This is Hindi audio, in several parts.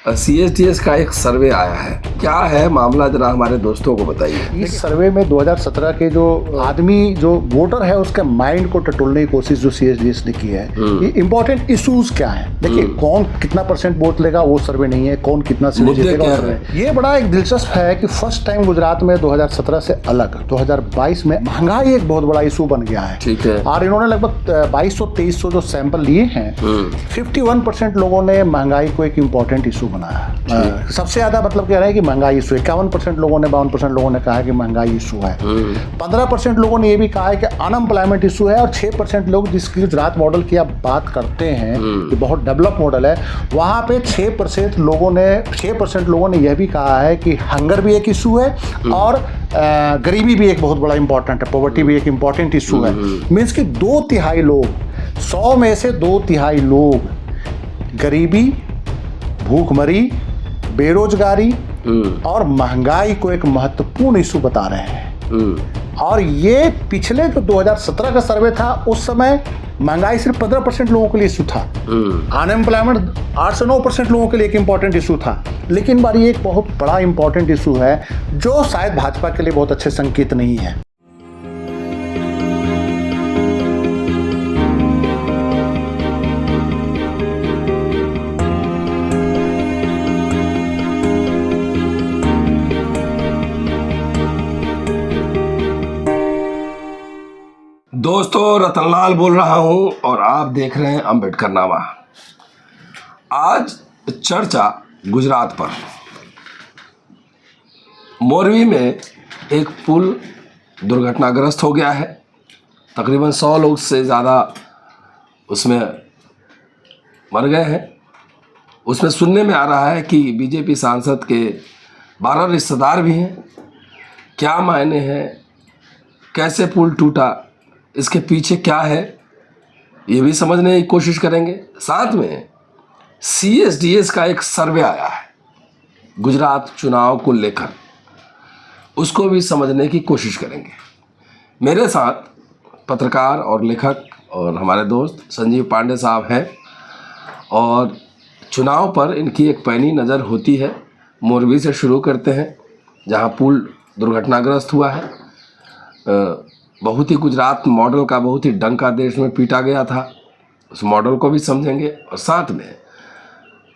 CSDS का एक सर्वे आया है, क्या है मामला, जरा हमारे दोस्तों को बताइए। इस सर्वे में 2017 के जो आदमी जो वोटर है उसके माइंड को टटोलने की कोशिश जो CSDS ने की है, ये इंपॉर्टेंट इश्यूज क्या है। देखिए, कौन कितना % वोट लेगा वो सर्वे नहीं है, कौन कितना सीट जीतेगा वो सर्वे। ये बड़ा एक दिलचस्प है कि फर्स्ट टाइम गुजरात में 2017 से अलग 2022 में महंगाई एक बहुत बड़ा इशू बन गया है। ठीक है। और इन्होंने लगभग 2200-2300 जो सैंपल लिए हैं, 51% लोगों ने महंगाई को एक इम्पोर्टेंट इशू बनाया। सबसे ज्यादा मतलब कह रहे हैं कि महंगाई इशू है। 51% लोगों ने 52% लोगों ने कहा है कि महंगाई इशू है। 15% लोगों ने यह भी कहा है कि अनएम्प्लॉयमेंट इशू है। और 6% लोग जिसकी गुजरात मॉडल की आप बात करते हैं, ये बहुत डेवलप मॉडल है, वहां पे 6% लोगों ने यह भी कहा है कि हंगर भी एक इशू है और गरीबी भी एक बहुत बड़ा इंपॉर्टेंट है, पॉवर्टी भी एक इंपॉर्टेंट इशू है। मीन्स कि 2/3 लोग, 100 में से 2/3 लोग गरीबी, भूखमरी, बेरोजगारी और महंगाई को एक महत्वपूर्ण इशू बता रहे हैं। और ये पिछले जो 2017 का सर्वे था, उस समय महंगाई सिर्फ 15% लोगों के लिए इशू था। अनएम्प्लॉयमेंट 8 से 9% लोगों के लिए एक इंपॉर्टेंट इशू था। लेकिन बारी एक बहुत बड़ा इंपॉर्टेंट इशू है जो शायद भाजपा के लिए बहुत अच्छे संकेत नहीं है। दोस्तों, रतनलाल बोल रहा हूं और आप देख रहे हैं अम्बेडकरनामा। आज चर्चा गुजरात पर। मोरवी में एक पुल दुर्घटनाग्रस्त हो गया है। तकरीबन 100 लोग से ज़्यादा उसमें मर गए हैं। उसमें सुनने में आ रहा है कि बीजेपी सांसद के 12 रिश्तेदार भी हैं। क्या मायने हैं, कैसे पुल टूटा, इसके पीछे क्या है, ये भी समझने की कोशिश करेंगे। साथ में CSDS का एक सर्वे आया है गुजरात चुनाव को लेकर, उसको भी समझने की कोशिश करेंगे। मेरे साथ पत्रकार और लेखक और हमारे दोस्त संजीव पांडे साहब हैं और चुनाव पर इनकी एक पैनी नज़र होती है। मोरवी से शुरू करते हैं, जहां पुल दुर्घटनाग्रस्त हुआ है। बहुत ही गुजरात मॉडल का बहुत ही डंका देश में पीटा गया था, उस मॉडल को भी समझेंगे। और साथ में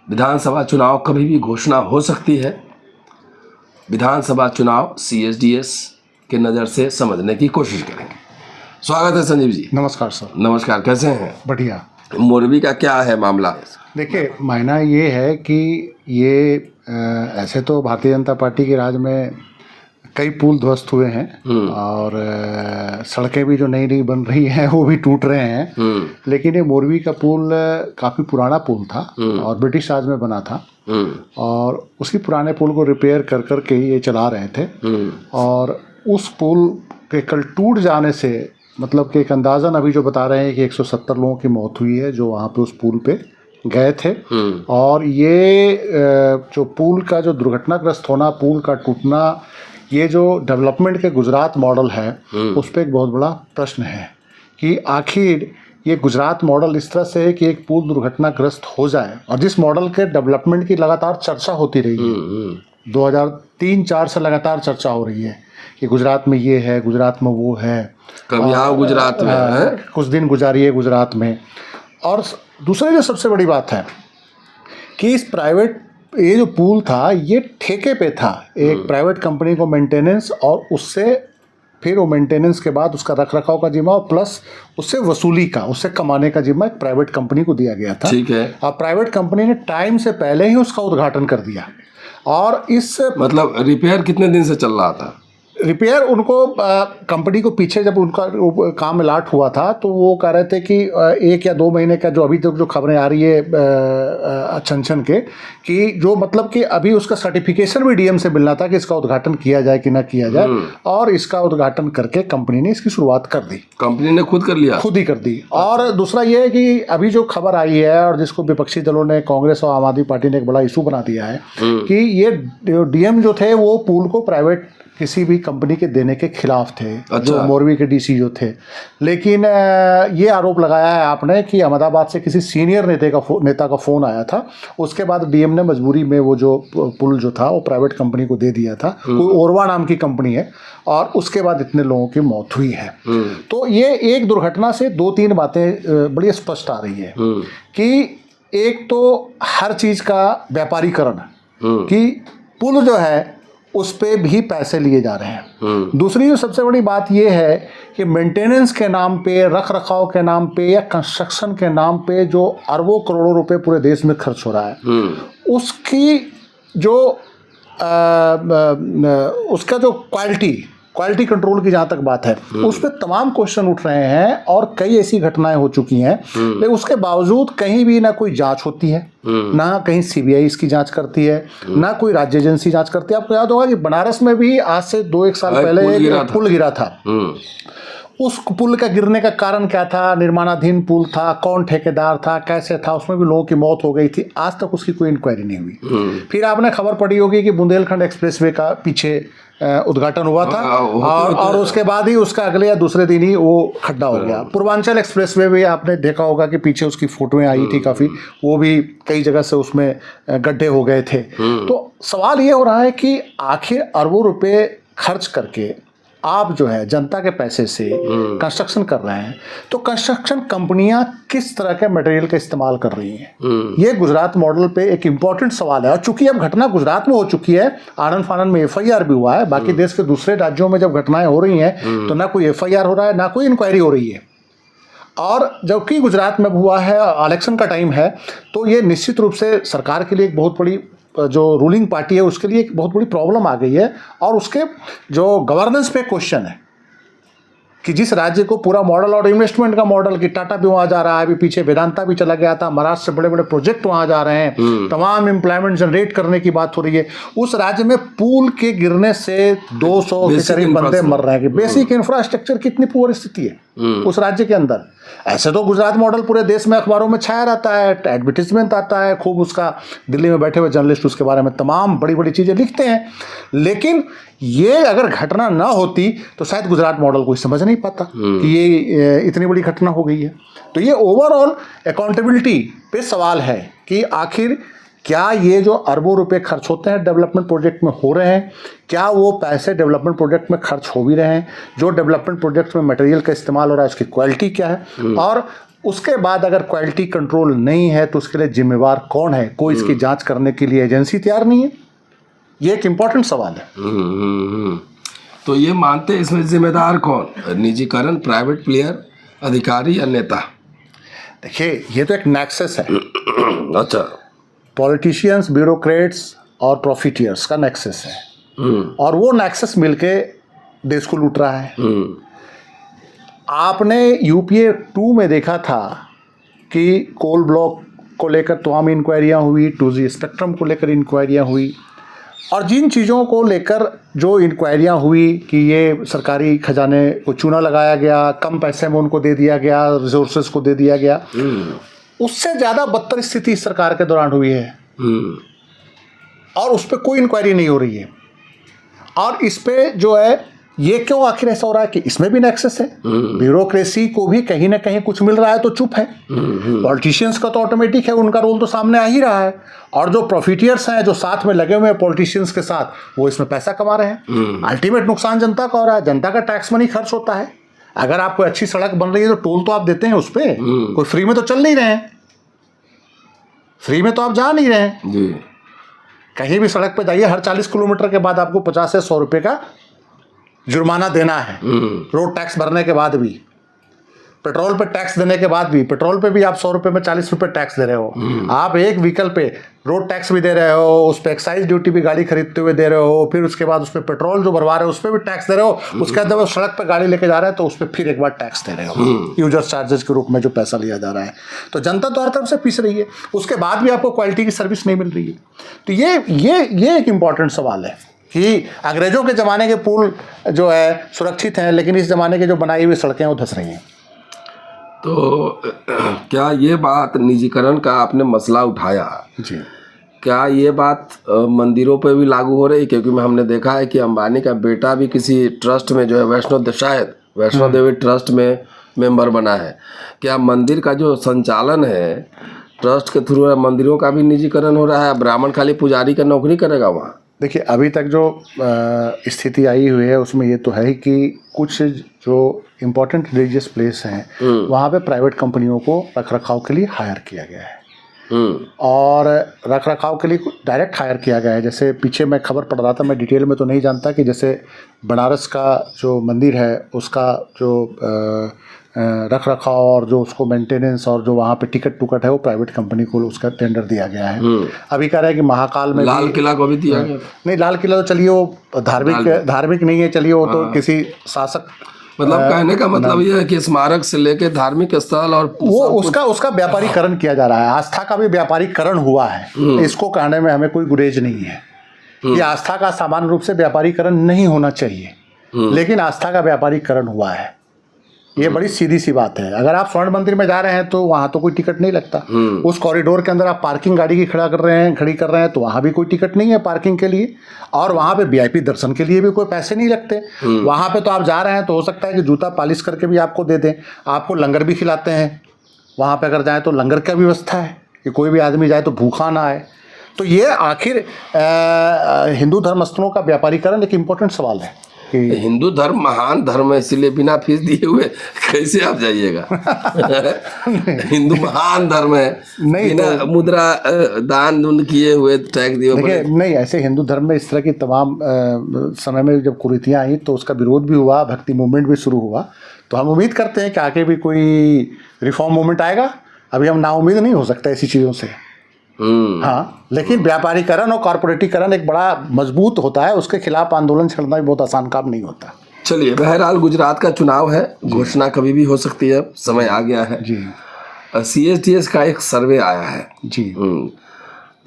विधानसभा चुनाव कभी भी घोषणा हो सकती है। विधानसभा चुनाव CSDS के नज़र से समझने की कोशिश करेंगे। स्वागत है संजीव जी। नमस्कार सर। नमस्कार, कैसे हैं? बढ़िया। मोरवी का क्या है मामला? देखिए, मायना ये है कि ये ऐसे तो भारतीय जनता पार्टी के राज में कई पुल ध्वस्त हुए हैं और सड़कें भी जो नई नई बन रही हैं वो भी टूट रहे हैं। लेकिन ये मोरवी का पुल काफ़ी पुराना पुल था और ब्रिटिश राज में बना था और उसी पुराने पुल को रिपेयर कर कर के ये चला रहे थे। और उस पुल के कल टूट जाने से मतलब कि एक अंदाज़न अभी जो बता रहे हैं कि 170 लोगों की मौत हुई है जो वहाँ पे उस पुल पे गए थे। और ये जो पुल का जो दुर्घटनाग्रस्त होना, पुल का टूटना, ये जो डेवलपमेंट के गुजरात मॉडल है उस पर एक बहुत बड़ा प्रश्न है कि आखिर ये गुजरात मॉडल इस तरह से है कि एक पुल दुर्घटनाग्रस्त हो जाए, और जिस मॉडल के डेवलपमेंट की लगातार चर्चा होती रही है, 2003-04 से लगातार चर्चा हो रही है कि गुजरात में ये है, गुजरात में वो है, कभी यहाँ गुजरात में है, कुछ दिन गुजारिए गुजरात में। और दूसरी जो सबसे बड़ी बात है कि इस प्राइवेट ये जो पुल था ये ठेके पे था, एक प्राइवेट कंपनी को मेंटेनेंस, और उससे फिर वो मेंटेनेंस के बाद उसका रख रखाव का जिम्मा और प्लस उससे वसूली का, उससे कमाने का जिम्मा एक प्राइवेट कंपनी को दिया गया था। ठीक है। और प्राइवेट कंपनी ने टाइम से पहले ही उसका उद्घाटन कर दिया। और इस मतलब रिपेयर कितने दिन से चल रहा था? रिपेयर उनको कंपनी को पीछे जब उनका काम अलाट हुआ था तो वो कह रहे थे कि 1 या 2 महीने का, जो अभी तक जो खबरें आ रही है छन के, कि जो मतलब कि अभी उसका सर्टिफिकेशन भी डीएम से मिलना था कि इसका उद्घाटन किया जाए कि ना किया जाए। और इसका उद्घाटन करके कंपनी ने इसकी शुरुआत कर दी। कंपनी ने खुद कर लिया, खुद ही कर दी। और दूसरा ये है कि अभी जो खबर आई है और जिसको विपक्षी दलों ने, कांग्रेस और आम आदमी पार्टी ने एक बड़ा इशू बना दिया है कि ये डीएम जो थे वो पुल को प्राइवेट किसी भी कंपनी के देने के खिलाफ थे, अच्छा। जो मोरबी के डीसी जो थे। लेकिन ये आरोप लगाया है आपने कि अहमदाबाद से किसी सीनियर नेता का फ़ोन आया था, उसके बाद डीएम ने मजबूरी में वो जो पुल जो था वो प्राइवेट कंपनी को दे दिया था, कोई ओरवा नाम की कंपनी है, और उसके बाद इतने लोगों की मौत हुई है। तो ये एक दुर्घटना से 2-3 बातें बड़ी स्पष्ट आ रही है कि एक तो हर चीज़ का व्यापारीकरण, कि पुल जो है उस पे भी पैसे लिए जा रहे हैं। दूसरी जो सबसे बड़ी बात ये है कि मेंटेनेंस के नाम पे, रख रखाव के नाम पे या कंस्ट्रक्शन के नाम पे जो अरबों करोड़ों रुपए पूरे देश में खर्च हो रहा है, उसकी जो उसका जो क्वालिटी कंट्रोल की जहाँ तक बात है, उस पर तमाम क्वेश्चन उठ रहे हैं और कई ऐसी घटनाएं हो चुकी हैं, लेकिन उसके बावजूद कहीं भी ना कोई जांच होती है, ना कहीं सीबीआई इसकी जांच करती है, ना कोई राज्य एजेंसी जांच करती है। आपको याद होगा कि बनारस में भी आज से 2-1 साल पहले एक पुल गिरा था। उस पुल का गिरने का कारण क्या था, निर्माणाधीन पुल था, कौन ठेकेदार था, कैसे था, उसमें भी लोगों की मौत हो गई थी, आज तक उसकी कोई इंक्वायरी नहीं हुई। फिर आपने खबर पढ़ी होगी कि बुंदेलखंड एक्सप्रेसवे का पीछे उद्घाटन हुआ था, और उसके बाद ही उसका अगले या दूसरे दिन ही वो खड्डा हो गया। पूर्वांचल एक्सप्रेसवे भी आपने देखा होगा कि पीछे उसकी फोटोएं आई थी काफ़ी, वो भी कई जगह से उसमें गड्ढे हो गए थे। तो सवाल ये हो रहा है कि आखिर अरबों रुपए खर्च करके आप जो है जनता के पैसे से कंस्ट्रक्शन कर रहे हैं, तो कंस्ट्रक्शन कंपनियां किस तरह के मटेरियल का इस्तेमाल कर रही हैं? ये गुजरात मॉडल पे एक इम्पॉर्टेंट सवाल है। और चूंकि अब घटना गुजरात में हो चुकी है, आनंद फानंद में एफआईआर भी हुआ है, बाकी देश के दूसरे राज्यों में जब घटनाएं हो रही हैं तो ना कोई एफआईआर हो रहा है, ना कोई इंक्वायरी हो रही है। और जबकि गुजरात में हुआ है, इलेक्शन का टाइम है, तो ये निश्चित रूप से सरकार के लिए एक बहुत बड़ी, जो रूलिंग पार्टी है उसके लिए एक बहुत बड़ी प्रॉब्लम आ गई है। और उसके जो गवर्नेंस पे क्वेश्चन है कि जिस राज्य को पूरा मॉडल और इन्वेस्टमेंट का मॉडल, कि टाटा भी वहाँ जा रहा है, अभी पीछे वेदांता भी चला गया था, महाराष्ट्र से बड़े बड़े प्रोजेक्ट वहाँ जा रहे हैं, तमाम एम्प्लॉयमेंट जनरेट करने की बात हो रही है। उस राज्य में पुल के गिरने से 200 के करीब बंदे मर रहे हैं। कि बेसिक इंफ्रास्ट्रक्चर की इतनी पुअर स्थिति है उस राज्य के अंदर। ऐसे तो गुजरात मॉडल पूरे देश में अखबारों में छाया रहता है, एडवर्टीजमेंट आता है खूब उसका, दिल्ली में बैठे हुए जर्नलिस्ट उसके बारे में तमाम बड़ी बड़ी चीज़ें लिखते हैं। लेकिन ये अगर घटना ना होती तो शायद गुजरात मॉडल कोई समझ नहीं पाता कि ये इतनी बड़ी घटना हो गई है। तो ये ओवरऑल अकाउंटेबिलिटी पे सवाल है कि आखिर क्या ये जो अरबों रुपए खर्च होते हैं डेवलपमेंट प्रोजेक्ट में हो रहे हैं, क्या वो पैसे डेवलपमेंट प्रोजेक्ट में खर्च हो भी रहे हैं? जो डेवलपमेंट प्रोजेक्ट में मटेरियल का इस्तेमाल हो रहा है उसकी क्वालिटी क्या है? और उसके बाद अगर क्वालिटी कंट्रोल नहीं है तो उसके लिए जिम्मेवार कौन है? कोई इसकी जांच करने के लिए एजेंसी तैयार नहीं है। ये एक इम्पॉर्टेंट सवाल है। तो ये मानते हैं इसमें जिम्मेदार कौन? निजीकरण, प्राइवेट प्लेयर, अधिकारी या नेता? देखिए, ये तो एक नेक्सस है। अच्छा। पॉलिटिशियंस, ब्यूरोक्रेट्स और प्रॉफिटियर्स का नेक्सस है, और वो नेक्सस मिलके देश को लूट रहा है। आपने यूपीए 2 में देखा था कि कोल ब्लॉक को लेकर तमाम इंक्वायरियाँ हुई, 2G स्पेक्ट्रम को लेकर इंक्वायरियाँ हुई, और जिन चीज़ों को लेकर जो इंक्वायरियाँ हुई कि ये सरकारी खजाने को चूना लगाया गया, कम पैसे में उनको दे दिया गया, रिसोर्सेज को दे दिया गया, उससे ज़्यादा बदतर स्थिति इस सरकार के दौरान हुई है, और उस पर कोई इंक्वायरी नहीं हो रही है। और इस पे जो है, ये क्यों आखिर ऐसा हो रहा है कि इसमें भी नेक्सस है? ब्यूरोक्रेसी को भी कहीं ना कहीं कुछ मिल रहा है तो चुप है। पॉलिटिशियंस का तो ऑटोमेटिक है, उनका रोल तो सामने आ ही रहा है, और जो प्रॉफिटियर्स हैं जो साथ में लगे हुए हैं पॉलिटिशियंस के साथ, वो इसमें पैसा कमा रहे हैं। अल्टीमेट नुकसान जनता का हो रहा है, जनता का टैक्स मनी खर्च होता है। अगर आपको अच्छी सड़क बन रही है तो टोल तो आप देते हैं उस पर, कोई फ्री में तो चल नहीं रहे हैं, फ्री में तो आप जा नहीं रहे हैं। कहीं भी सड़क पे जाइए, हर 40 किलोमीटर के बाद आपको 50 से 100 रुपये का जुर्माना देना है, रोड टैक्स भरने के बाद भी, पेट्रोल पे टैक्स देने के बाद भी। पेट्रोल पे भी आप 100 रुपये में 40 रुपये टैक्स दे रहे हो। आप एक व्हीकल पे रोड टैक्स भी दे रहे हो, उस पर एक्साइज ड्यूटी भी गाड़ी खरीदते हुए दे रहे हो, फिर उसके बाद उस पर पेट्रोल जो भरवा रहे हो उस पर भी टैक्स दे रहे हो, उसके बाद जब सड़क पर गाड़ी लेके जा रहे हैं तो उस पर फिर एक बार टैक्स दे रहे हो, यूजर चार्जेस के रूप में जो पैसा लिया जा रहा है। तो जनता तो हर तरफ से पीस रही है, उसके बाद भी आपको क्वालिटी की सर्विस नहीं मिल रही है। तो ये एक इम्पॉर्टेंट सवाल है कि अंग्रेजों के ज़माने के पुल जो है सुरक्षित हैं, लेकिन इस ज़माने के जो बनाई हुई सड़कें वो धंस रही हैं। तो क्या ये बात निजीकरण का आपने मसला उठाया जी, क्या ये बात मंदिरों पे भी लागू हो रही है? क्योंकि हमने देखा है कि अंबानी का बेटा भी किसी ट्रस्ट में जो है वैष्णो देवी ट्रस्ट में मेंबर बना है। क्या मंदिर का जो संचालन है ट्रस्ट के थ्रू मंदिरों का भी निजीकरण हो रहा है? ब्राह्मण खाली पुजारी का नौकरी करेगा वहाँ? देखिए, अभी तक जो स्थिति आई हुई है उसमें ये तो है ही कि कुछ जो इम्पोर्टेंट रिलीजियस प्लेस हैं वहाँ पे प्राइवेट कंपनियों को रख रखाव के लिए हायर किया गया है। और रख रखाव के लिए डायरेक्ट हायर किया गया है। जैसे पीछे मैं खबर पढ़ रहा था, मैं डिटेल में तो नहीं जानता, कि जैसे बनारस का जो मंदिर है उसका जो रख रखाव और जो उसको मेंटेनेंस और जो वहाँ पे टिकट टुकट है वो प्राइवेट कंपनी को उसका टेंडर दिया गया है। अभी कह रहा है कि महाकाल में लाल किला को भी दिया गया। नहीं, लाल किला तो चलिए वो धार्मिक नहीं है, चलिए वो तो किसी शासक, मतलब कहने का मतलब ये है कि स्मारक से लेके धार्मिक स्थल और वो उसका व्यापारीकरण किया जा रहा है। आस्था का भी व्यापारीकरण हुआ है, इसको कहने में हमें कोई गुरेज नहीं है। ये आस्था का सामान्य रूप से व्यापारीकरण नहीं होना चाहिए, लेकिन आस्था का व्यापारीकरण हुआ है। ये बड़ी सीधी सी बात है। अगर आप स्वर्ण मंदिर में जा रहे हैं तो वहाँ तो कोई टिकट नहीं लगता। उस कॉरिडोर के अंदर आप पार्किंग गाड़ी की खड़ी कर रहे हैं तो वहाँ भी कोई टिकट नहीं है पार्किंग के लिए, और वहाँ पे वीआईपी दर्शन के लिए भी कोई पैसे नहीं लगते। वहाँ पे तो आप जा रहे हैं तो हो सकता है कि जूता पॉलिश करके भी आपको दे दें। आपको लंगर भी खिलाते हैं वहाँ पे, अगर जाए तो लंगर का व्यवस्था है कि कोई भी आदमी जाए तो भूखा ना आए। तो ये आखिर हिंदू धर्म स्थलों का व्यापारीकरण एक इम्पोर्टेंट सवाल है। हिंदू धर्म महान धर्म है, इसलिए बिना फीस दिए हुए कैसे आप जाइएगा? हिंदू महान धर्म है, नहीं बिना तो, मुद्रा दान किए हुए टैक्स दिए। देखिए, नहीं, ऐसे हिंदू धर्म में इस तरह की तमाम समय में जब कुरीतियाँ आई तो उसका विरोध भी हुआ, भक्ति मूवमेंट भी शुरू हुआ। तो हम उम्मीद करते हैं कि आगे भी कोई रिफॉर्म मूवमेंट आएगा। अभी हम नाउम्मीद नहीं हो सकते ऐसी चीज़ों से। हाँ, लेकिन व्यापारीकरण और कॉर्पोरेटीकरण एक बड़ा मजबूत होता है, उसके खिलाफ आंदोलन छेड़ना भी बहुत आसान काम नहीं होता। चलिए, बहरहाल गुजरात का चुनाव है, घोषणा कभी भी हो सकती है, समय आ गया है जी। CSDS का एक सर्वे आया है जी।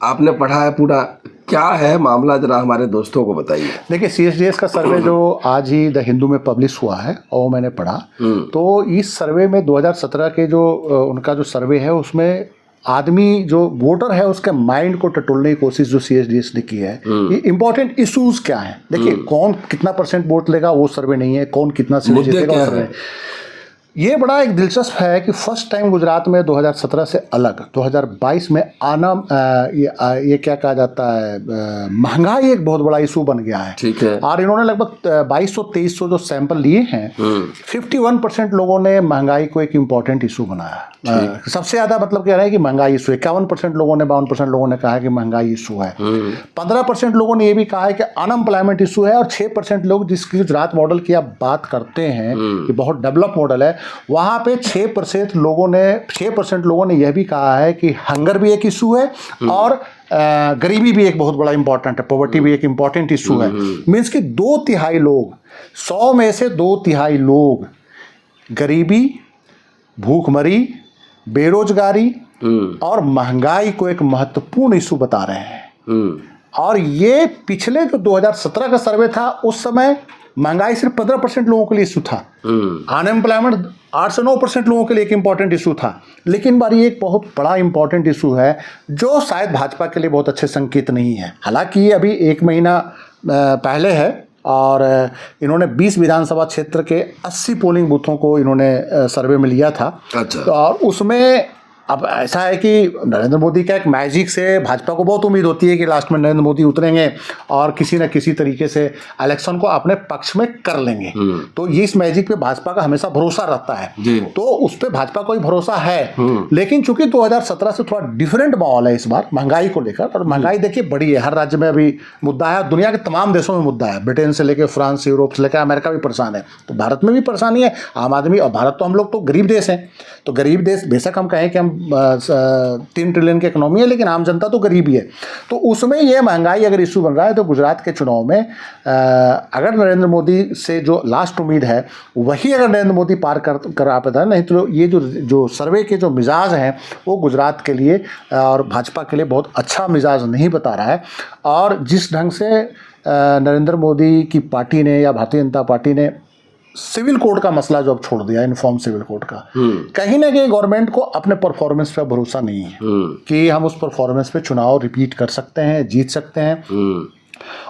आपने पढ़ा है पूरा? क्या है मामला, जरा हमारे दोस्तों को बताइए। देखिए, CSDS का सर्वे जो आज ही द हिंदू में पब्लिश हुआ है और मैंने पढ़ा, तो इस सर्वे में 2017 के जो उनका जो सर्वे है उसमें आदमी जो वोटर है उसके माइंड को टटोलने की कोशिश जो CSDS ने की है। ये इंपॉर्टेंट इश्यूज क्या हैं? देखिए, कौन कितना % वोट लेगा वो सर्वे नहीं है, कौन कितना सीट जीतेगा वो सर्वे। ये बड़ा एक दिलचस्प है कि फर्स्ट टाइम गुजरात में 2017 से अलग 2022 में आना ये क्या कहा जाता है, महंगाई एक बहुत बड़ा इशू बन गया है। ठीक है। और इन्होंने लगभग 2200-2300 जो सैंपल लिए हैं, 51% लोगों ने महंगाई को एक इम्पॉर्टेंट इशू बनाया। सबसे ज़्यादा मतलब कह रहे हैं कि महंगाई इशू है। 51% लोगों ने 52% लोगों ने कहा है कि महंगाई इशू है। 15% लोगों ने ये भी कहा है कि अनएम्प्लॉयमेंट इशू है। और 6% लोग, जिसकी गुजरात मॉडल की आप बात करते हैं कि बहुत डेवलप मॉडल है, वहाँ पे 6% लोगों ने यह भी कहा है कि हंगर भी एक इशू है और गरीबी भी एक बहुत बड़ा इंपॉर्टेंट है, पॉवर्टी भी एक इंपॉर्टेंट इशू है। मीन्स कि 2/3 लोग, 100 में से 2/3 लोग गरीबी, भूखमरी, बेरोजगारी और महंगाई को एक महत्वपूर्ण इशू बता रहे हैं। और ये पिछले जो 2017 का सर्वे था उस समय महंगाई सिर्फ 15% लोगों के लिए इशू था। अनएम्प्लॉयमेंट 8 से 9% लोगों के लिए एक इंपॉर्टेंट इशू था। लेकिन बारी एक बहुत बड़ा इंपॉर्टेंट इशू है जो शायद भाजपा के लिए बहुत अच्छे संकेत नहीं है। हालांकि ये अभी 1 महीना पहले है और इन्होंने 20 विधानसभा क्षेत्र के 80 पोलिंग बूथों को इन्होंने सर्वे में लिया था। अच्छा। और उसमें अब ऐसा है कि नरेंद्र मोदी का एक मैजिक से भाजपा को बहुत उम्मीद होती है कि लास्ट में नरेंद्र मोदी उतरेंगे और किसी न किसी तरीके से इलेक्शन को अपने पक्ष में कर लेंगे। तो ये इस मैजिक पे भाजपा का हमेशा भरोसा रहता है, तो उस पर भाजपा को ही भरोसा है। लेकिन चूंकि 2017 से थोड़ा डिफरेंट माहौल है इस बार महंगाई को लेकर, और महंगाई देखिए बड़ी है, हर राज्य में अभी मुद्दा है, दुनिया के तमाम देशों में मुद्दा है, ब्रिटेन से लेकर फ्रांस, यूरोप से लेकर अमेरिका भी परेशान है, तो भारत में भी परेशानी है। आम आदमी, और भारत तो हम लोग तो गरीब देश हैं, तो गरीब देश बेशक हम कहें कि हम 3 ट्रिलियन की इकोनॉमी है, लेकिन आम जनता तो गरीब ही है। तो उसमें ये महंगाई अगर इशू बन रहा है तो गुजरात के चुनाव में अगर नरेंद्र मोदी से जो लास्ट उम्मीद है वही अगर नरेंद्र मोदी पार करा पाता है, नहीं तो ये जो सर्वे के जो मिजाज हैं वो गुजरात के लिए और भाजपा के लिए बहुत अच्छा मिजाज नहीं बता रहा है। और जिस ढंग से नरेंद्र मोदी की पार्टी ने या भारतीय जनता पार्टी ने सिविल कोड का मसला जो अब छोड़ दिया, यूनिफॉर्म सिविल कोड का, कहीं ना कहीं गवर्नमेंट को अपने परफॉर्मेंस पे भरोसा नहीं है कि हम उस परफॉर्मेंस पे चुनाव रिपीट कर सकते हैं, जीत सकते हैं।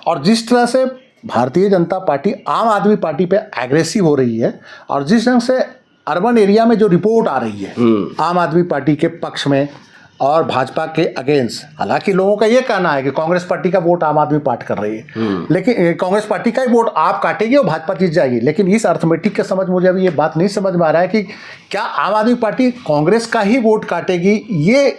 और जिस तरह से भारतीय जनता पार्टी आम आदमी पार्टी पे एग्रेसिव हो रही है, और जिस ढंग से अर्बन एरिया में जो रिपोर्ट आ रही है आम आदमी पार्टी के पक्ष में और भाजपा के अगेंस्ट, हालांकि लोगों का ये कहना है कि कांग्रेस पार्टी का वोट आम आदमी पार्टी कर रही है, लेकिन कांग्रेस पार्टी का ही वोट आप काटेगी और भाजपा जीत जाएगी। लेकिन इस अर्थमेटिक के समझ मुझे अभी ये बात नहीं समझ में आ रहा है कि क्या आम आदमी पार्टी कांग्रेस का ही वोट काटेगी, ये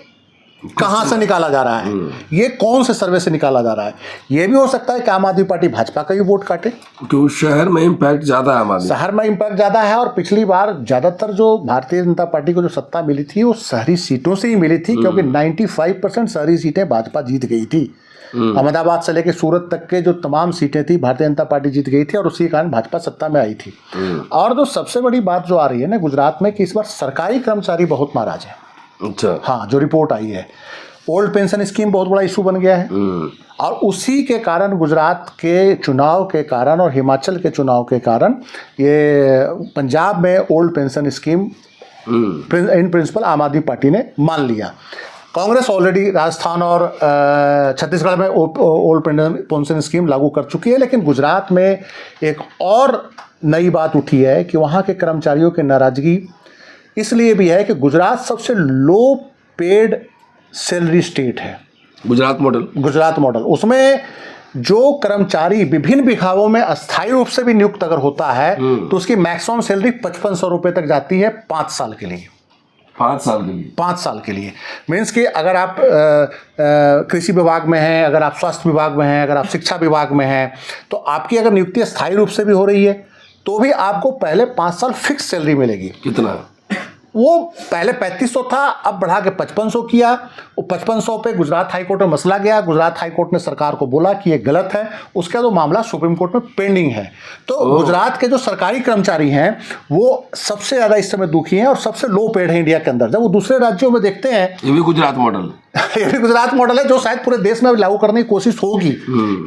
कहाँ से निकाला जा रहा है, ये कौन से सर्वे से निकाला जा रहा है। ये भी हो सकता है कि आम आदमी पार्टी भाजपा का ही वोट काटे, क्योंकि शहर में इम्पैक्ट ज्यादा है, शहर में इम्पैक्ट ज्यादा है। और पिछली बार ज्यादातर जो भारतीय जनता पार्टी को जो सत्ता मिली थी वो शहरी सीटों से ही मिली थी, क्योंकि 95% शहरी सीटें भाजपा जीत गई थी। अहमदाबाद से लेकर सूरत तक के जो तमाम सीटें थी भारतीय जनता पार्टी जीत गई थी, और उसी कारण भाजपा सत्ता में आई थी। और जो सबसे बड़ी बात जो आ रही है ना गुजरात में, कि इस बार सरकारी कर्मचारी बहुत नाराज है। अच्छा, हाँ, जो रिपोर्ट आई है, ओल्ड पेंशन स्कीम बहुत बड़ा इशू बन गया है, और उसी के कारण गुजरात के चुनाव के कारण और हिमाचल के चुनाव के कारण ये पंजाब में old pension scheme in principle आम आदमी पार्टी ने मान लिया। कांग्रेस ऑलरेडी राजस्थान और छत्तीसगढ़ में ओल्ड पेंशन स्कीम लागू कर चुकी है, लेकिन गुजरात में एक और नई बात उठी है कि वहाँ के कर्मचारियों की नाराजगी इसलिए भी है कि गुजरात सबसे लो पेड सैलरी स्टेट है। गुजरात मॉडल, उसमें जो कर्मचारी विभिन्न विभागों में अस्थायी रूप से भी नियुक्त अगर होता है तो उसकी मैक्सिमम सैलरी 5500 रुपये तक जाती है 5 साल के लिए। 5 साल के लिए मीन्स कि अगर आप कृषि विभाग में हैं, अगर आप स्वास्थ्य विभाग में हैं, अगर आप शिक्षा विभाग में हैं, तो आपकी अगर नियुक्ति अस्थायी रूप से भी हो रही है तो भी आपको पहले 5 साल फिक्स सैलरी मिलेगी। कितना? वो पहले 3500 था, अब बढ़ा के 5500 किया। वो 5500 पे गुजरात हाईकोर्ट में मसला गया, गुजरात हाईकोर्ट ने सरकार को बोला कि ये गलत है, उसका तो मामला सुप्रीम कोर्ट में पेंडिंग है। तो गुजरात के जो सरकारी कर्मचारी हैं वो सबसे ज़्यादा इस समय दुखी हैं और सबसे लो पेड है इंडिया के अंदर। जब वो दूसरे राज्यों में देखते हैं, ये भी गुजरात मॉडल ये भी गुजरात मॉडल है, जो शायद पूरे देश में लागू करने की कोशिश होगी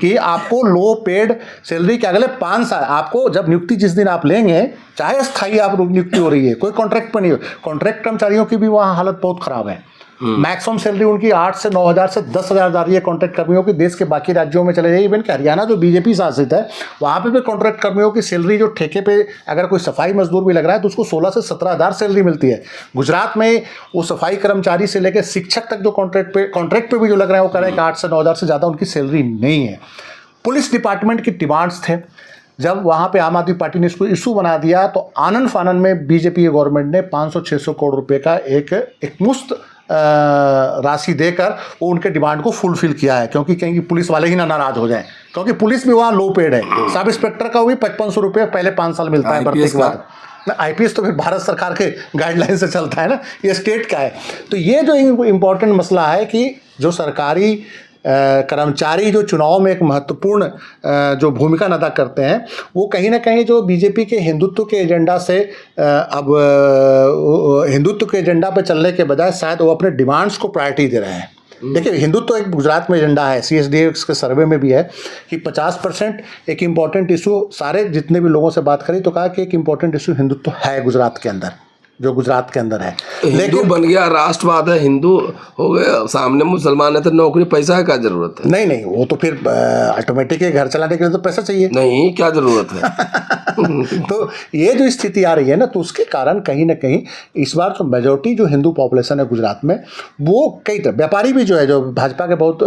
कि आपको लो पेड सैलरी के अगले 5 साल, आपको जब नियुक्ति जिस दिन आप लेंगे, चाहे स्थायी आप नियुक्ति हो रही है, कोई कॉन्ट्रैक्ट पर नहीं हो, कॉन्ट्रैक्ट कर्मचारियों की भी वहाँ हालत बहुत खराब है। मैक्सिमम सैलरी उनकी 8 से 9,000 से 10,000 जा रही है कॉन्ट्रैक्ट कर्मियों की। देश के बाकी राज्यों में चले जाइए, इवन कि हरियाणा जो बीजेपी शासित है वहाँ पे भी कॉन्ट्रैक्ट कर्मियों की सैलरी जो ठेके पे अगर कोई सफाई मजदूर भी लग रहा है तो उसको 16 से 17,000 सैलरी मिलती है। गुजरात में वो सफाई कर्मचारी से लेकर शिक्षक तक जो कॉन्ट्रैक्ट पे भी जो लग रहे हैं वो कह रहे हैं कि 8 से 9,000 से ज़्यादा उनकी सैलरी नहीं है। पुलिस डिपार्टमेंट की डिमांड्स थे, जब वहाँ पे आम आदमी पार्टी ने इसको इशू बना दिया तो आनन फानन में बीजेपी गवर्नमेंट ने 500-600 करोड़ रुपए का एक मुफ्त राशि देकर वो उनके डिमांड को फुलफिल किया है, क्योंकि कहीं पुलिस वाले ही ना नाराज हो जाएं, क्योंकि पुलिस भी वहाँ लो पेड है। सब इंस्पेक्टर का भी 5500 रुपये पहले 5 साल मिलता है भर्ती के बाद। आईपीएस तो फिर भारत सरकार के गाइडलाइन से चलता है ना, ये स्टेट का है। तो ये जो इम्पोर्टेंट मसला है कि जो सरकारी कर्मचारी जो चुनाव में एक महत्वपूर्ण जो भूमिका अदा करते हैं, वो कहीं ना कहीं जो बीजेपी के हिंदुत्व के एजेंडा से अब हिंदुत्व के एजेंडा पर चलने के बजाय शायद वो अपने डिमांड्स को प्रायोरिटी दे रहे हैं। देखिए, हिंदुत्व एक गुजरात में एजेंडा है, CSDX के सर्वे में भी है कि 50% एक इम्पॉर्टेंट इशू, सारे जितने भी लोगों से बात करी तो कहा कि एक इम्पॉर्टेंट इशू हिंदुत्व है गुजरात के अंदर, जो गुजरात के अंदर है। लेकिन बन गया राष्ट्रवाद है, हिंदू हो गए, सामने मुसलमान है तो नौकरी पैसा है, क्या जरूरत है? नहीं, वो तो फिर ऑटोमेटिक घर चलाने के लिए तो पैसा चाहिए। नहीं, क्या जरूरत है? तो ये जो स्थिति आ रही है ना, तो उसके कारण कहीं ना कहीं इस बार तो मेजोरिटी जो हिंदू पॉपुलेशन है गुजरात में, वो कई तरह व्यापारी भी जो है, जो भाजपा के बहुत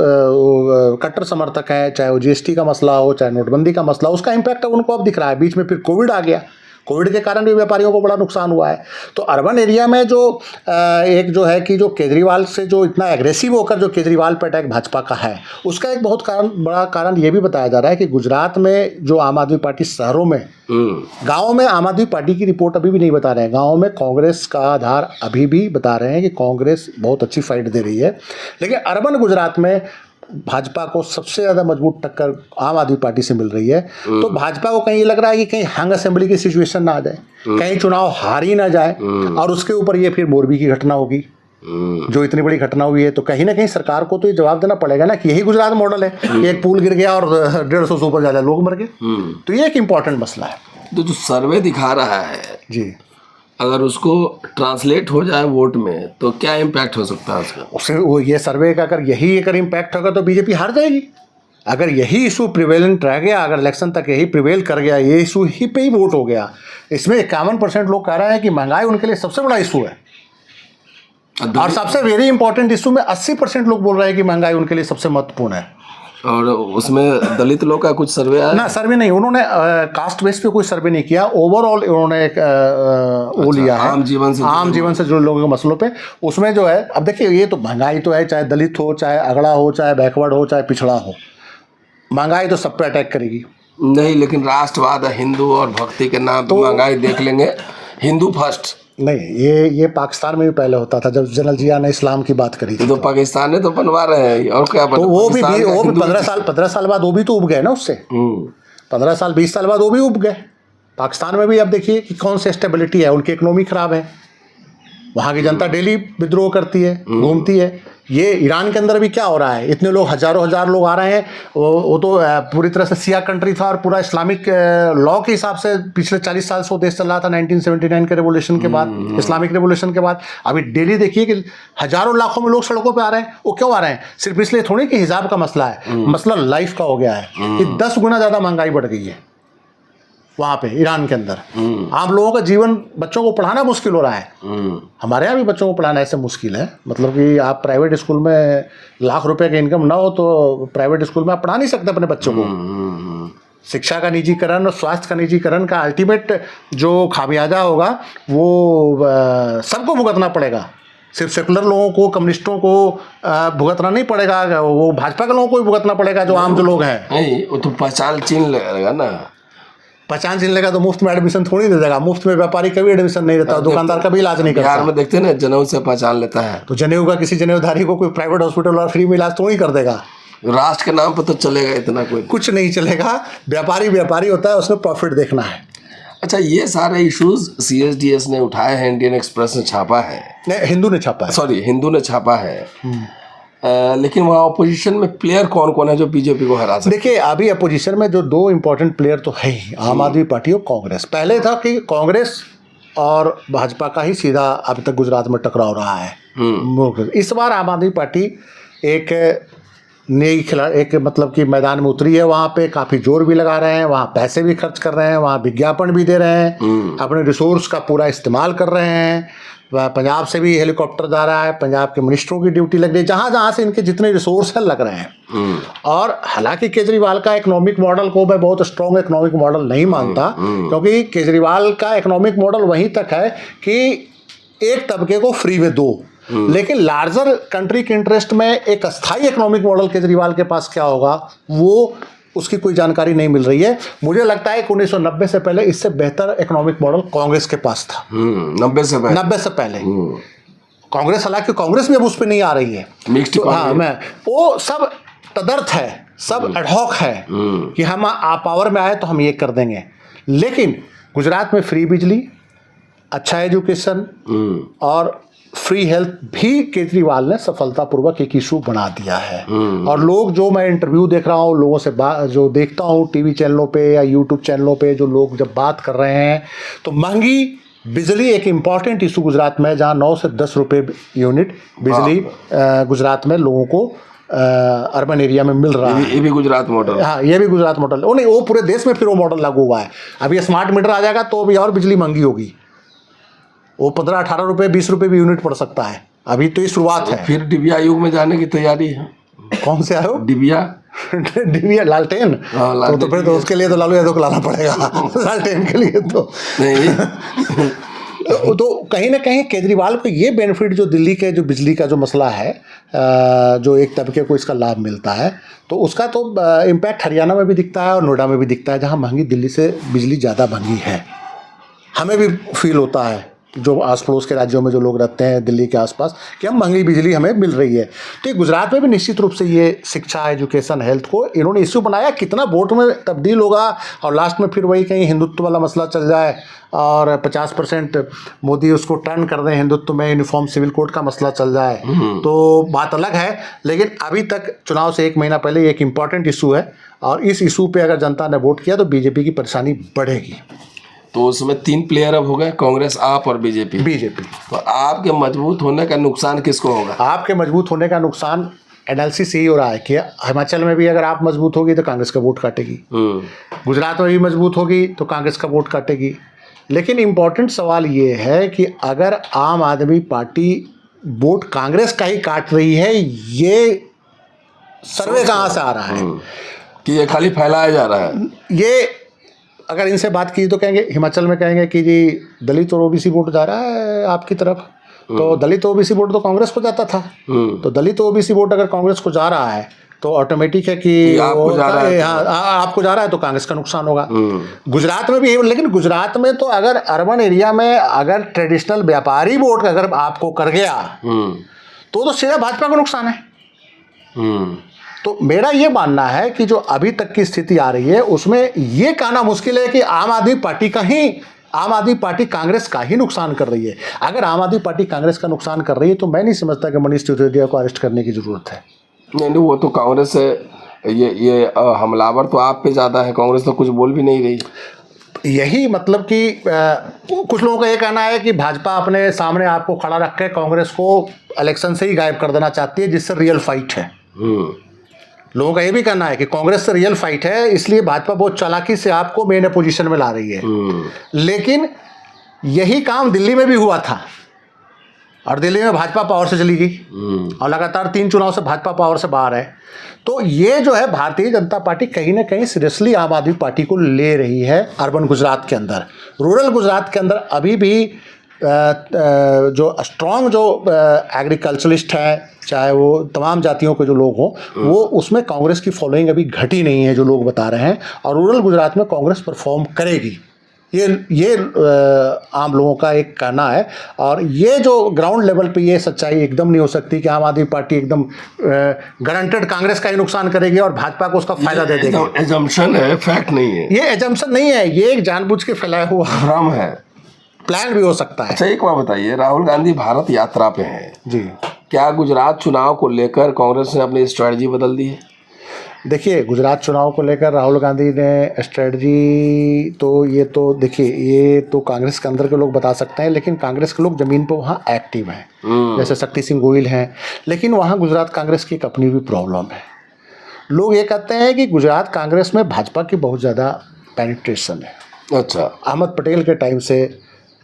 कट्टर समर्थक हैं, चाहे वो GST का मसला हो, चाहे नोटबंदी का मसला हो, उसका इम्पैक्ट उनको अब दिख रहा है। बीच में फिर कोविड आ गया, कोविड के कारण भी व्यापारियों को बड़ा नुकसान हुआ है। तो अर्बन एरिया में जो एक जो है कि जो केजरीवाल से जो इतना एग्रेसिव होकर जो केजरीवाल पर अटैक भाजपा का है, उसका एक बहुत बड़ा कारण ये भी बताया जा रहा है कि गुजरात में जो आम आदमी पार्टी शहरों में, गाँव में आम आदमी पार्टी की रिपोर्ट अभी भी नहीं बता रहे हैं, गाँव में कांग्रेस का आधार अभी भी बता रहे हैं कि कांग्रेस बहुत अच्छी फाइट दे रही है। लेकिन अर्बन गुजरात में भाजपा को सबसे ज़्यादा मजबूत टक्कर आम आदमी पार्टी से मिल रही है। तो भाजपा को कहीं ये लग रहा है कि कहीं हंग असेंबली की सिचुएशन ना आ जाए, कहीं चुनाव हार ही ना जाए, और उसके ऊपर ये फिर मोरबी की घटना होगी, जो इतनी बड़ी घटना हुई है। तो कहीं ना कहीं सरकार को तो ये जवाब देना पड़ेगा ना कि यही गुजरात मॉडल है, एक पुल गिर गया और 150 से ऊपर ज़्यादा लोग मर गए। तो ये एक इम्पॉर्टेंट मसला है। तो जो सर्वे दिखा रहा है, जी, अगर उसको ट्रांसलेट हो जाए वोट में तो क्या इम्पैक्ट हो सकता है उसका? उससे वो ये सर्वे का अगर यही अगर इम्पैक्ट होगा तो बीजेपी हार जाएगी। अगर यही इशू प्रिवेलेंट रह गया, अगर इलेक्शन तक यही प्रिवेल कर गया, ये इशू ही पे ही वोट हो गया, इसमें 51% लोग कह रहे हैं कि महंगाई उनके लिए सबसे बड़ा इशू है। और सबसे वेरी इंपॉर्टेंट इशू में 80% लोग बोल रहे हैं कि महंगाई उनके लिए सबसे महत्वपूर्ण है। और उसमें दलित लोग का कुछ सर्वे आया ना, सर्वे नहीं, उन्होंने कास्ट बेस पे कोई सर्वे नहीं किया, ओवरऑल उन्होंने एक वो लिया है आम जीवन से जुड़े लोगों के मसलों पे। उसमें जो है, अब देखिए ये तो महंगाई तो है, चाहे दलित हो, चाहे अगड़ा हो, चाहे बैकवर्ड हो, चाहे पिछड़ा हो, महंगाई तो सब पे अटैक करेगी। नहीं, लेकिन राष्ट्रवाद, हिंदू और भक्ति के नाम तो महंगाई देख लेंगे, हिंदू फर्स्ट नहीं, ये पाकिस्तान में भी पहले होता था, जब जनरल जिया ने इस्लाम की बात करी थी। तो पाकिस्तान ने तो बनवा रहे हैं, और क्या तो वो भी 15 साल बाद वो भी तो उब गए ना उससे। 15 साल 20 साल बाद वो भी उब गए। पाकिस्तान में भी अब देखिए कि कौन सी स्टेबिलिटी है, उनकी इकोनॉमी खराब है, वहाँ की जनता डेली विद्रोह करती है, घूमती है। ये ईरान के अंदर भी क्या हो रहा है, इतने लोग हजारों हजार लोग आ रहे हैं, वो तो पूरी तरह से सिया कंट्री था और पूरा इस्लामिक लॉ के हिसाब से पिछले 40 साल से वो देश चल रहा था 1979 के रेवोल्यूशन के बाद, इस्लामिक रेवोल्यूशन के बाद। अभी डेली देखिए कि हजारों लाखों में लोग सड़कों पे आ रहे हैं। वो क्यों आ रहे हैं? सिर्फ इसलिए थोड़ी कि हिजाब का मसला है, मसला लाइफ का हो गया है कि 10 गुना ज़्यादा महंगाई बढ़ गई है वहाँ पे ईरान के अंदर। आम लोगों का जीवन, बच्चों को पढ़ाना मुश्किल हो रहा है। हमारे यहाँ भी बच्चों को पढ़ाना ऐसे मुश्किल है, मतलब कि आप प्राइवेट स्कूल में लाख रुपए की इनकम ना हो तो प्राइवेट स्कूल में आप पढ़ा नहीं सकते अपने बच्चों को। शिक्षा का निजीकरण और स्वास्थ्य का निजीकरण का अल्टीमेट जो खामियाजा होगा वो सबको भुगतना पड़ेगा। सिर्फ सेकुलर लोगों को, कम्युनिस्टों को भुगतना नहीं पड़ेगा, वो भाजपा के लोगों को भी भुगतना पड़ेगा, जो आम जो लोग हैं। नहीं, वो तो पहचान चिन्ह लगेगा ना। पहचान चिन्ह लेगा तो मुफ्त में एडमिशन थोड़ी दे देगा। मुफ्त में व्यापारी कभी एडमिशन नहीं देता, दुकानदार का भी इलाज नहीं करता। बिहार में देखते हैं ना, जनेऊ से पहचान लेता है, तो जनेऊ का किसी जनेऊधारी को कोई प्राइवेट हॉस्पिटल और फ्री में इलाज थोड़ी कर देगा। राष्ट्र के नाम पर तो चलेगा इतना, कोई कुछ नहीं चलेगा। व्यापारी होता है, उसमें प्रॉफिट देखना है। अच्छा, ये सारे इश्यूज CSDS ने उठाए हैं, इंडियन एक्सप्रेस ने छापा है, नहीं, हिंदू ने छापा है, सॉरी हिंदू ने छापा है। लेकिन वहाँ अपोजिशन में प्लेयर कौन कौन है जो बीजेपी को हरा सकते? देखिए, अभी अपोजिशन में जो 2 इंपॉर्टेंट प्लेयर तो है ही, आम आदमी पार्टी और कांग्रेस। पहले था कि कांग्रेस और भाजपा का ही सीधा अभी तक गुजरात में टकराव रहा है। इस बार आम आदमी पार्टी एक नई एक मतलब कि मैदान में उतरी है। वहाँ पे काफ़ी जोर भी लगा रहे हैं, वहाँ पैसे भी खर्च कर रहे हैं, वहाँ विज्ञापन भी दे रहे हैं, अपने रिसोर्स का पूरा इस्तेमाल कर रहे हैं। पंजाब से भी हेलीकॉप्टर जा रहा है, पंजाब के मिनिस्टरों की ड्यूटी लग रही है, जहाँ जहाँ से इनके जितने रिसोर्स हैं लग रहे हैं। और हालांकि केजरीवाल का इकोनॉमिक मॉडल को मैं बहुत स्ट्रॉन्ग इकोनॉमिक मॉडल नहीं मानता, क्योंकि केजरीवाल का इकोनॉमिक मॉडल वहीं तक है कि एक तबके को फ्री में दो, लेकिन लार्जर कंट्री के इंटरेस्ट में एक अस्थायी इकोनॉमिक मॉडल केजरीवाल के पास क्या होगा, वो उसकी कोई जानकारी नहीं मिल रही है। मुझे लगता है कि 1990 से पहले इससे बेहतर इकोनॉमिक मॉडल कांग्रेस के पास था। 90 से पहले कांग्रेस, हालांकि कांग्रेस भी अब उस पर नहीं आ रही है। तो हाँ, वो सब तदर्थ है, सब एडहॉक है कि हम पावर में आए तो हम ये कर देंगे। लेकिन गुजरात में फ्री बिजली, अच्छा एजुकेशन और फ्री हेल्थ भी केजरीवाल ने सफलतापूर्वक एक इशू बना दिया है। और लोग, जो मैं इंटरव्यू देख रहा हूँ लोगों से, जो देखता हूँ टीवी चैनलों पे या यूट्यूब चैनलों पे, जो लोग जब बात कर रहे हैं, तो महंगी बिजली एक इम्पॉर्टेंट इशू गुजरात में, जहाँ 9 से 10 रुपये यूनिट बिजली गुजरात में लोगों को अर्बन एरिया में मिल रहा है। ये भी गुजरात मॉडल, हाँ, ये भी गुजरात मॉडल। वो नहीं, वो पूरे देश में फिर वो मॉडल लागू हुआ है। अभी स्मार्ट मीटर आ जाएगा तो अभी और बिजली महंगी होगी, वो 15-18 रुपये 20 रुपये भी यूनिट पड़ सकता है। अभी तो ये शुरुआत है। फिर डिबिया युग में जाने की तैयारी है। कौन से आयो? डिबिया लालटेन। तो फिर तो उसके लिए तो लालू यादव को लाना पड़ेगा लालटेन के लिए तो नहीं। तो कहीं ना कहीं केजरीवाल को ये बेनिफिट, जो दिल्ली के जो बिजली का जो मसला है, जो एक तबके को इसका लाभ मिलता है, तो उसका तो इम्पैक्ट हरियाणा में भी दिखता है और नोएडा में भी दिखता है, जहाँ महंगी दिल्ली से बिजली ज़्यादा महंगी है। हमें भी फील होता है, जो आस पड़ोस के राज्यों में जो लोग रहते हैं दिल्ली के आसपास, कि हम महंगी बिजली हमें मिल रही है। तो गुजरात में भी निश्चित रूप से ये शिक्षा, एजुकेशन, हेल्थ को इन्होंने इश्यू बनाया। कितना वोट में तब्दील होगा और लास्ट में फिर वही कहीं हिंदुत्व वाला मसला चल जाए और 50% मोदी उसको टर्न कर दें हिंदुत्व में, यूनिफॉर्म सिविल कोड का मसला चल जाए, तो बात अलग है। लेकिन अभी तक चुनाव से 1 महीना पहले एक इम्पॉर्टेंट इशू है, और इस इशू पर अगर जनता ने वोट किया तो बीजेपी की परेशानी बढ़ेगी। तो उसमें 3 प्लेयर अब हो गए, कांग्रेस, आप और बीजेपी। बीजेपी। तो आपके मजबूत होने का नुकसान किसको होगा? आपके मजबूत होने का नुकसान एनालिसिस यही हो रहा है कि हिमाचल में भी अगर आप मजबूत होगी तो कांग्रेस का वोट काटेगी, गुजरात में भी मजबूत होगी तो कांग्रेस का वोट काटेगी। लेकिन इम्पॉर्टेंट सवाल ये है कि अगर आम आदमी पार्टी वोट कांग्रेस का ही काट रही है, ये सर्वे कहाँ से आ रहा है कि ये खाली फैलाया जा रहा है? ये अगर इनसे बात की तो कहेंगे, हिमाचल में कहेंगे कि जी दलित और ओबीसी वोट जा रहा है आपकी तरफ, तो दलित ओबीसी वोट तो कांग्रेस को जाता था, तो दलित ओबीसी वोट अगर कांग्रेस को जा रहा है तो ऑटोमेटिक है कि आपको जा रहा है, आपको जा रहा है तो कांग्रेस का नुकसान होगा। गुजरात में भी, लेकिन गुजरात में तो अगर अर्बन एरिया में अगर ट्रेडिशनल व्यापारी वोट अगर आपको कर गया तो सीधा भाजपा को नुकसान है। तो मेरा ये मानना है कि जो अभी तक की स्थिति आ रही है उसमें ये कहना मुश्किल है कि आम आदमी पार्टी कांग्रेस का ही नुकसान कर रही है। अगर आम आदमी पार्टी कांग्रेस का नुकसान कर रही है तो मैं नहीं समझता कि मनीष सिसोदिया को अरेस्ट करने की जरूरत है। नहीं, वो तो कांग्रेस है, ये हमलावर तो आप पे ज़्यादा है, कांग्रेस तो कुछ बोल भी नहीं रही। यही मतलब कि कुछ लोगों का ये कहना है कि भाजपा अपने सामने आपको खड़ा रख के कांग्रेस को इलेक्शन से ही गायब कर देना चाहती है, जिससे रियल फाइट है। लोगों का ये भी कहना है कि कांग्रेस से रियल फाइट है, इसलिए भाजपा बहुत चालाकी से आपको मेन पोजीशन में ला रही है। लेकिन यही काम दिल्ली में भी हुआ था और दिल्ली में भाजपा पावर से चली गई और लगातार 3 चुनाव से भाजपा पावर से बाहर है। तो ये जो है भारतीय जनता पार्टी कहीं ना कहीं सीरियसली आम आदमी पार्टी को ले रही है अर्बन गुजरात के अंदर। रूरल गुजरात के अंदर अभी भी जो स्ट्रॉन्ग जो एग्रीकल्चरिस्ट हैं, चाहे वो तमाम जातियों के जो लोग हों, वो उसमें कांग्रेस की फॉलोइंग अभी घटी नहीं है जो लोग बता रहे हैं, और रूरल गुजरात में कांग्रेस परफॉर्म करेगी, ये आम लोगों का एक कहना है। और ये जो ग्राउंड लेवल पे ये सच्चाई एकदम नहीं हो सकती कि आम आदमी पार्टी एकदम गारंटेड कांग्रेस का ही नुकसान करेगी और भाजपा को उसका फायदा दे देगी। एजम्पशन है, फैक्ट नहीं है। ये एजम्पशन नहीं है, ये एक जानबूझ के फैलाया हुआ भ्रम है, प्लान भी हो सकता है। अच्छा, एक बात बताइए, राहुल गांधी भारत यात्रा पे हैं जी, क्या गुजरात चुनाव को लेकर कांग्रेस ने अपनी स्ट्रेटजी बदल दी है? देखिए, गुजरात चुनाव को लेकर राहुल गांधी ने स्ट्रेटजी तो ये तो कांग्रेस के अंदर के लोग बता सकते हैं, लेकिन कांग्रेस के लोग ज़मीन पर वहाँ एक्टिव हैं, जैसे शक्ति सिंह गोहिल हैं। लेकिन वहाँ गुजरात कांग्रेस की एक अपनी भी प्रॉब्लम है। लोग ये कहते हैं कि गुजरात कांग्रेस में भाजपा की बहुत ज़्यादा पेनिट्रेशन है। अच्छा, अहमद पटेल के टाइम से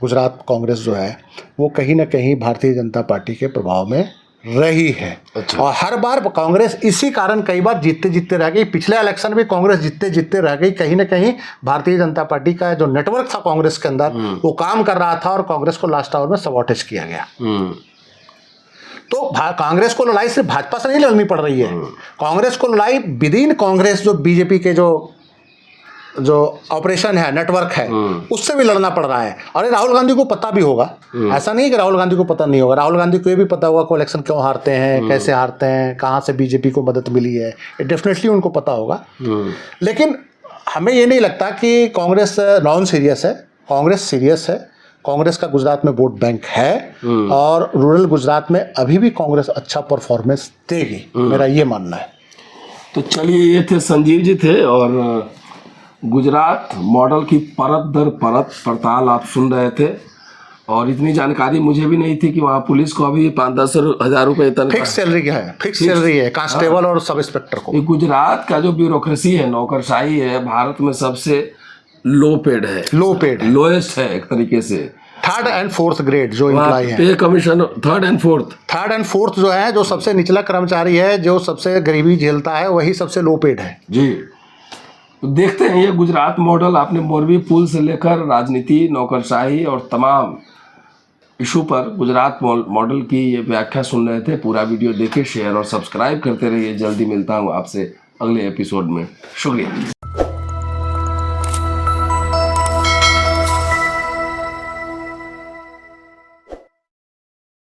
गुजरात कांग्रेस जो है वो कहीं ना कहीं भारतीय जनता पार्टी के प्रभाव में रही है। अच्छा। और हर बार कांग्रेस इसी कारण कई बार जीतते रह गई। पिछले इलेक्शन में कांग्रेस जीतते रह गई। कहीं ना कहीं भारतीय जनता पार्टी का जो नेटवर्क था कांग्रेस के अंदर वो काम कर रहा था और कांग्रेस को लास्ट आवर में सबॉटेज किया गया। तो कांग्रेस को लड़ाई सिर्फ भाजपा से नहीं लड़नी पड़ रही है, कांग्रेस को लड़ाई विद इन कांग्रेस जो बीजेपी के जो ऑपरेशन है, नेटवर्क है, उससे भी लड़ना पड़ रहा है। और ये राहुल गांधी को पता भी होगा, ऐसा नहीं कि राहुल गांधी को पता नहीं होगा। राहुल गांधी को ये भी पता होगा कि इलेक्शन क्यों हारते हैं, कैसे हारते हैं, कहाँ से बीजेपी को मदद मिली है, ये डेफिनेटली उनको पता होगा। लेकिन हमें ये नहीं लगता कि कांग्रेस नॉन सीरियस है। कांग्रेस सीरियस है। कांग्रेस का गुजरात में वोट बैंक है और रूरल गुजरात में अभी भी कांग्रेस अच्छा परफॉर्मेंस देगी, मेरा ये मानना है। तो चलिए, ये थे संजीव जी थे और गुजरात मॉडल की परत दर परत पड़ताल आप सुन रहे थे। और इतनी जानकारी मुझे भी नहीं थी कि वहाँ पुलिस को अभी 5-10 हज़ार रुपये फिक्स सैलरी है, फिक्स सैलरी है कांस्टेबल और सब इंस्पेक्टर को। गुजरात का जो ब्यूरोक्रेसी है, नौकरशाही है, भारत में सबसे लो पेड है, लोएस्ट है एक तरीके से। 3rd and 4th ग्रेड जो एम्प्लॉय है, पे कमीशन 3rd and 4th जो है, जो सबसे निचला कर्मचारी है, जो सबसे गरीबी झेलता है, वही सबसे लो पेड है जी। तो देखते हैं ये गुजरात मॉडल। आपने मोरबी पुल से लेकर राजनीति, नौकरशाही और तमाम इशू पर गुजरात मॉडल की ये व्याख्या सुन रहे थे। पूरा वीडियो देखिए, शेयर और सब्सक्राइब करते रहिए। जल्दी मिलता हूँ आपसे अगले एपिसोड में। शुक्रिया।